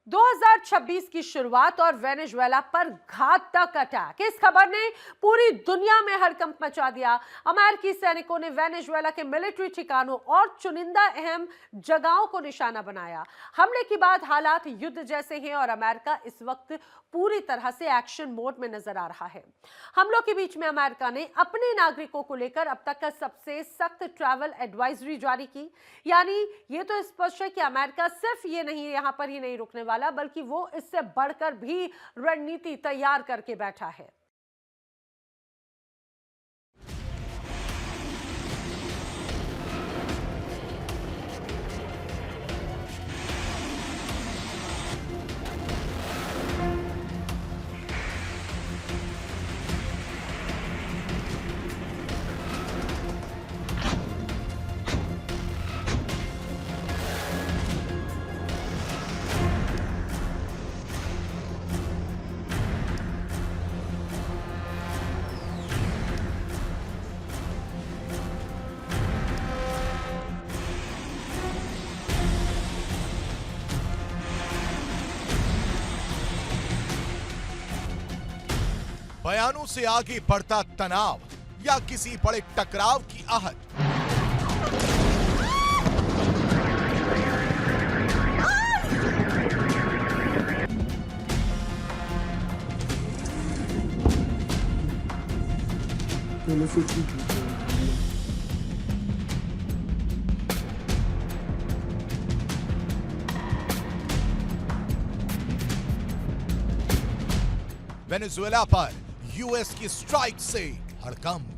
2026 की शुरुआत और वेनेजुएला पर घातक अटैक। इस खबर ने पूरी दुनिया में हड़कंप मचा दिया। अमेरिकी सैनिकों ने वेनेजुएला के मिलिट्री ठिकानों और चुनिंदा अहम जगहों को निशाना बनाया। हमले के बाद हालात युद्ध जैसे हैं और अमेरिका इस वक्त पूरी तरह से एक्शन मोड में नजर आ रहा है। हमलों के बीच में अमेरिका ने अपने नागरिकों को लेकर अब तक का सबसे सख्त ट्रैवल एडवाइजरी जारी की। यानी ये तो स्पष्ट है कि अमेरिका सिर्फ ये नहीं, यहां पर ही नहीं रुकने वाला, बल्कि वो इससे बढ़कर भी रणनीति तैयार करके बैठा है। बयानों से आगे बढ़ता तनाव या किसी बड़े टकराव की आहट। वेनेजुएला पर यूएस की स्ट्राइक से हड़कंप।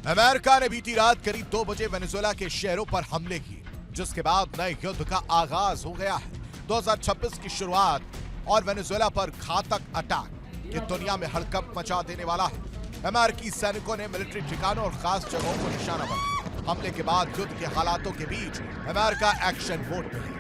अमेरिका ने बीती रात करीब 2 बजे वेनेजुएला के शहरों पर हमले किए, जिसके बाद नए युद्ध का आगाज हो गया है। 2026 की शुरुआत और वेनेजुएला पर घातक अटैक ये दुनिया में हड़कंप मचा देने वाला है। अमेरिकी सैनिकों ने मिलिट्री ठिकानों और खास जगहों को निशाना बनाया। हमले के बाद युद्ध के हालातों के बीच अमेरिका एक्शन मोड में है।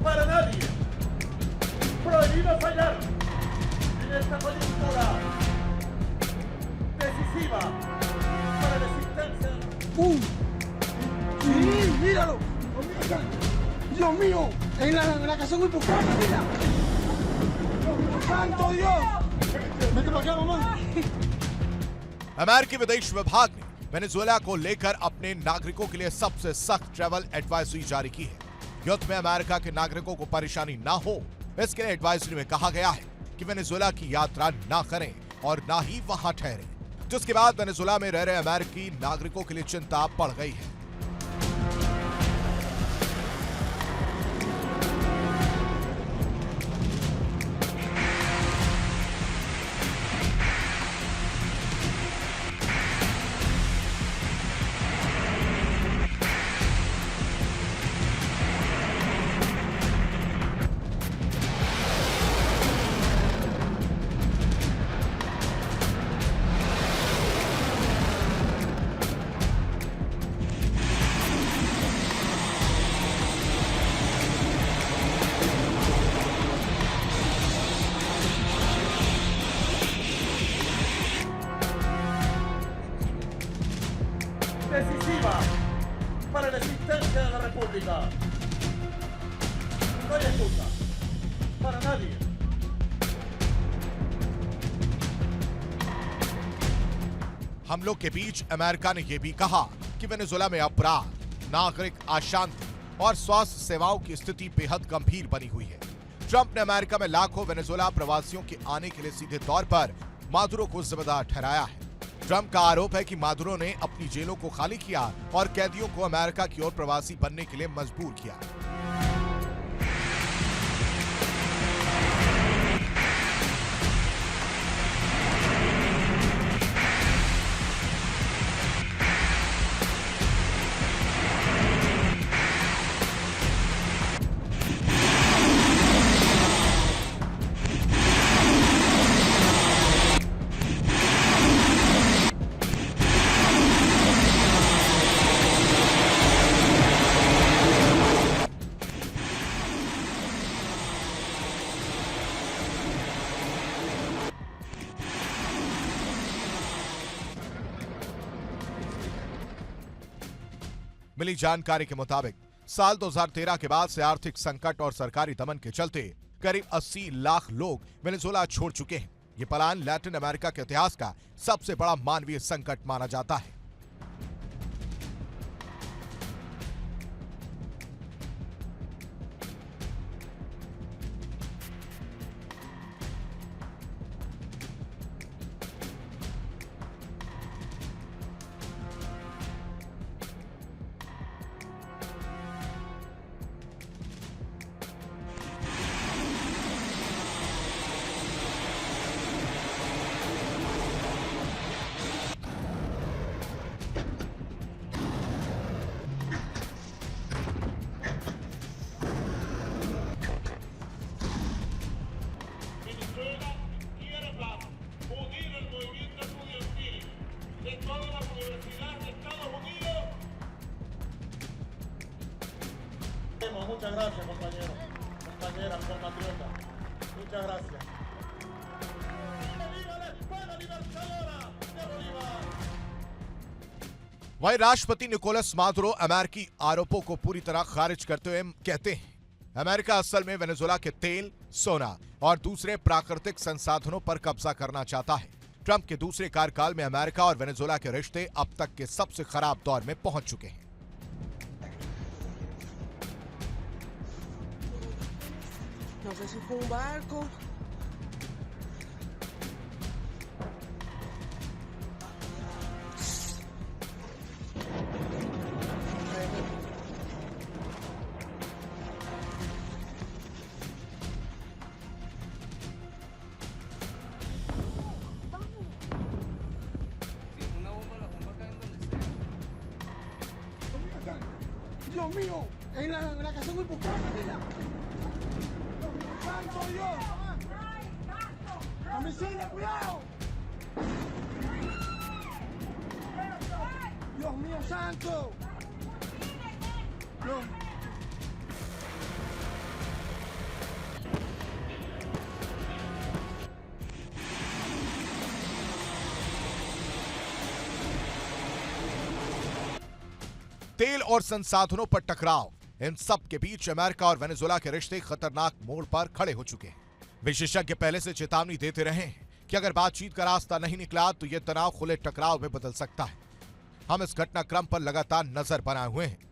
Para nadie. Prohibido fallar en esta coyuntura decisiva para la existencia. Sí, míralo. Dios mío, en la casa muy profunda, mira. ¡Santo Dios! Vete para acá, mamá. अमेरिकी विदेश विभाग ने वेनेजुएला को लेकर अपने नागरिकों के लिए सबसे सख्त ट्रैवल एडवाइजरी जारी की है। युद्ध में अमेरिका के नागरिकों को परेशानी ना हो, इसके लिए एडवाइजरी में कहा गया है कि वेनेजुएला की यात्रा ना करें और ना ही वहां ठहरें, जिसके बाद वेनेजुएला में रह रहे अमेरिकी नागरिकों के लिए चिंता बढ़ गई है। Decisiva para la existencia de la República. No hay excusa para nadie. हमलों के बीच अमेरिका ने यह भी कहा कि वेनेजुएला में अपराध, नागरिक अशांति और स्वास्थ्य सेवाओं की स्थिति बेहद गंभीर बनी हुई है। ट्रंप ने अमेरिका में लाखों वेनेजुएला प्रवासियों के आने के लिए सीधे तौर पर मादुरो को जिम्मेदार ठहराया है। ट्रंप का आरोप है कि मादुरो ने अपनी जेलों को खाली किया और कैदियों को अमेरिका की ओर प्रवासी बनने के लिए मजबूर किया। मिली जानकारी के मुताबिक साल 2013 के बाद से आर्थिक संकट और सरकारी दमन के चलते करीब 80 लाख लोग वेनेजुएला छोड़ चुके हैं। ये पलायन लैटिन अमेरिका के इतिहास का सबसे बड़ा मानवीय संकट माना जाता है। Venezuela quiere unir el movimiento estudiantil de todas las universidades de Estados Unidos. Muchas gracias, compañeros, compañeras, compatriotas. Muchas gracias. ¡Viva la espada libertadora de Bolívar! वहीं राष्ट्रपति निकोलस मादुरो अमेरिकी आरोपों को पूरी तरह खारिज करते हुए कहते हैं, अमेरिका असल में वेनेजुएला के तेल, सोना और दूसरे प्राकृतिक संसाधनों पर कब्जा करना चाहता है। ट्रंप के दूसरे कार्यकाल में अमेरिका और वेनेजुएला के रिश्ते अब तक के सबसे खराब दौर में पहुंच चुके हैं। No sé si fue un barco. Dios mío, en la casa muy poco, mira. ¡Santo Dios! ¡La mesilla, cuidado! ¡Dios mío, santo! Dios. तेल और संसाधनों पर टकराव, इन सब के बीच अमेरिका और वेनेजुएला के रिश्ते खतरनाक मोड़ पर खड़े हो चुके हैं। विशेषज्ञ पहले से चेतावनी देते रहे हैं कि अगर बातचीत का रास्ता नहीं निकला तो यह तनाव खुले टकराव में बदल सकता है। हम इस घटनाक्रम पर लगातार नजर बनाए हुए हैं।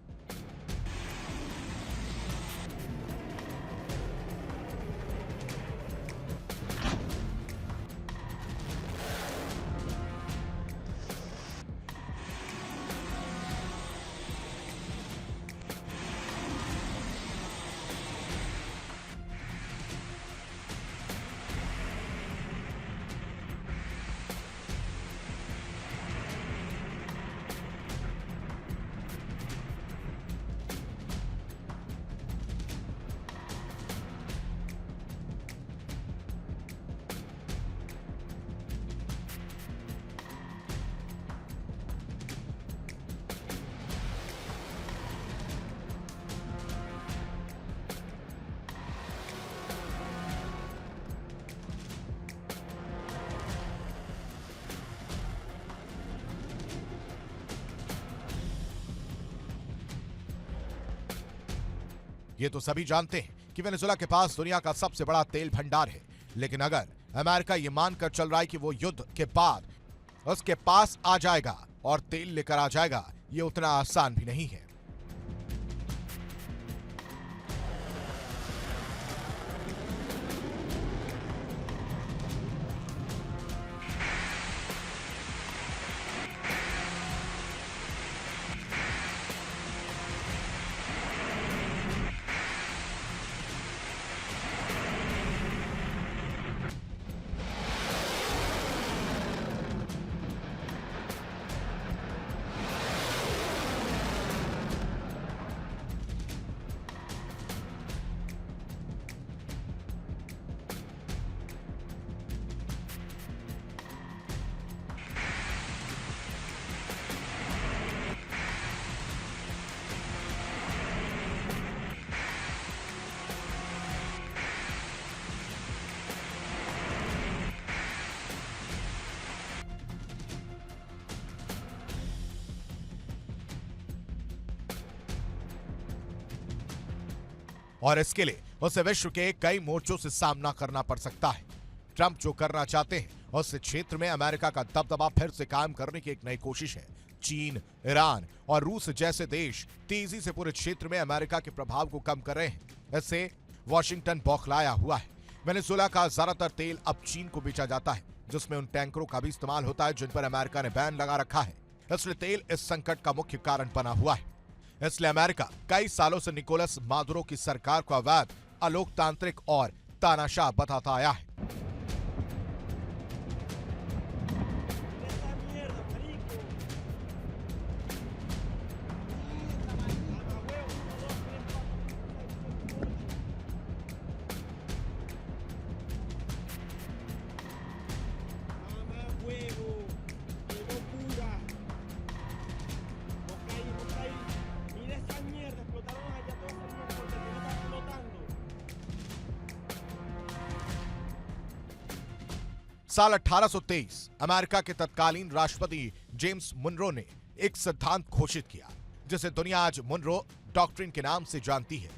ये तो सभी जानते हैं कि वेनेजुएला के पास दुनिया का सबसे बड़ा तेल भंडार है, लेकिन अगर अमेरिका ये मानकर चल रहा है कि वो युद्ध के बाद उसके पास आ जाएगा और तेल लेकर आ जाएगा, ये उतना आसान भी नहीं है। और इसके लिए उसे विश्व के कई मोर्चों से सामना करना पड़ सकता है। ट्रंप जो करना चाहते हैं उससे क्षेत्र में अमेरिका का दबदबा फिर से कायम करने की एक नई कोशिश है। चीन, ईरान और रूस जैसे देश तेजी से पूरे क्षेत्र में अमेरिका के प्रभाव को कम कर रहे हैं। इससे वॉशिंगटन बौखलाया हुआ है। वेनेजुएला का ज्यादातर तेल अब चीन को बेचा जाता है, जिसमें उन टैंकरों का भी इस्तेमाल होता है जिन पर अमेरिका ने बैन लगा रखा है। इसलिए तेल इस संकट का मुख्य कारण बना हुआ है। इसलिए अमेरिका कई सालों से निकोलस मादुरो की सरकार को अवैध, अलोकतांत्रिक और तानाशाह बताता आया है। साल 1823 अमेरिका के तत्कालीन राष्ट्रपति जेम्स मुनरो ने एक सिद्धांत घोषित किया, जिसे दुनिया आज मुनरो डॉक्ट्रिन के नाम से जानती है।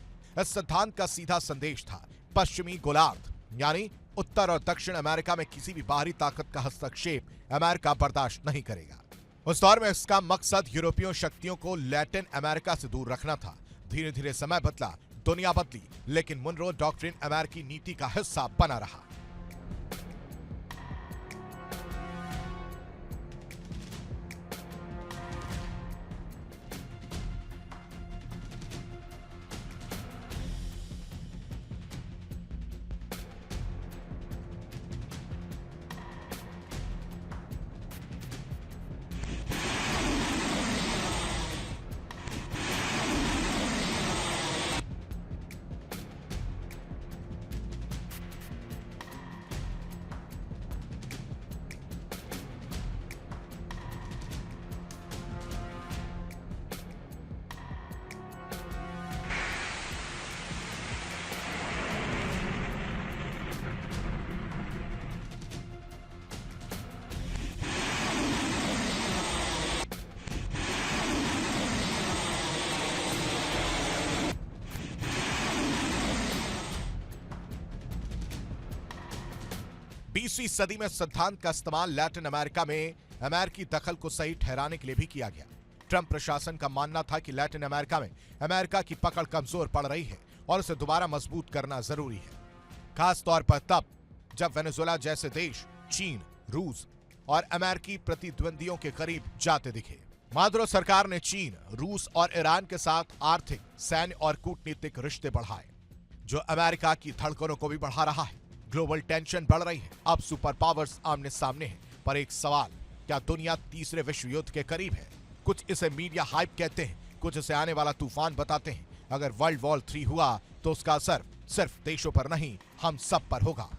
इस सिद्धांत का सीधा संदेश था, पश्चिमी गोलार्ध यानी उत्तर और दक्षिण अमेरिका में किसी भी बाहरी ताकत का हस्तक्षेप अमेरिका बर्दाश्त नहीं करेगा। उस दौर में इसका मकसद यूरोपीय शक्तियों को लैटिन अमेरिका से दूर रखना था। धीरे धीरे समय बदला, दुनिया बदली, लेकिन मुनरो डॉक्ट्रिन अमेरिकी नीति का हिस्सा बना रहा। बीसवीं सदी में सिद्धांत का इस्तेमाल लैटिन अमेरिका में अमेरिकी दखल को सही ठहराने के लिए भी किया गया। ट्रंप प्रशासन का मानना था कि लैटिन अमेरिका में अमेरिका की पकड़ कमजोर पड़ रही है और उसे दोबारा मजबूत करना जरूरी है, खास तौर पर तब जब वेनेजुएला जैसे देश चीन, रूस और अमेरिकी प्रतिद्वंदियों के करीब जाते दिखे। मादुरो सरकार ने चीन, रूस और ईरान के साथ आर्थिक, सैन्य और कूटनीतिक रिश्ते बढ़ाए, जो अमेरिका की धड़कनों को भी बढ़ा रहा है। ग्लोबल टेंशन बढ़ रही है। अब सुपर पावर्स आमने सामने हैं, पर एक सवाल, क्या दुनिया तीसरे विश्व युद्ध के करीब है? कुछ इसे मीडिया हाइप कहते हैं, कुछ इसे आने वाला तूफान बताते हैं। अगर वर्ल्ड वॉर 3 हुआ तो उसका असर सिर्फ देशों पर नहीं, हम सब पर होगा।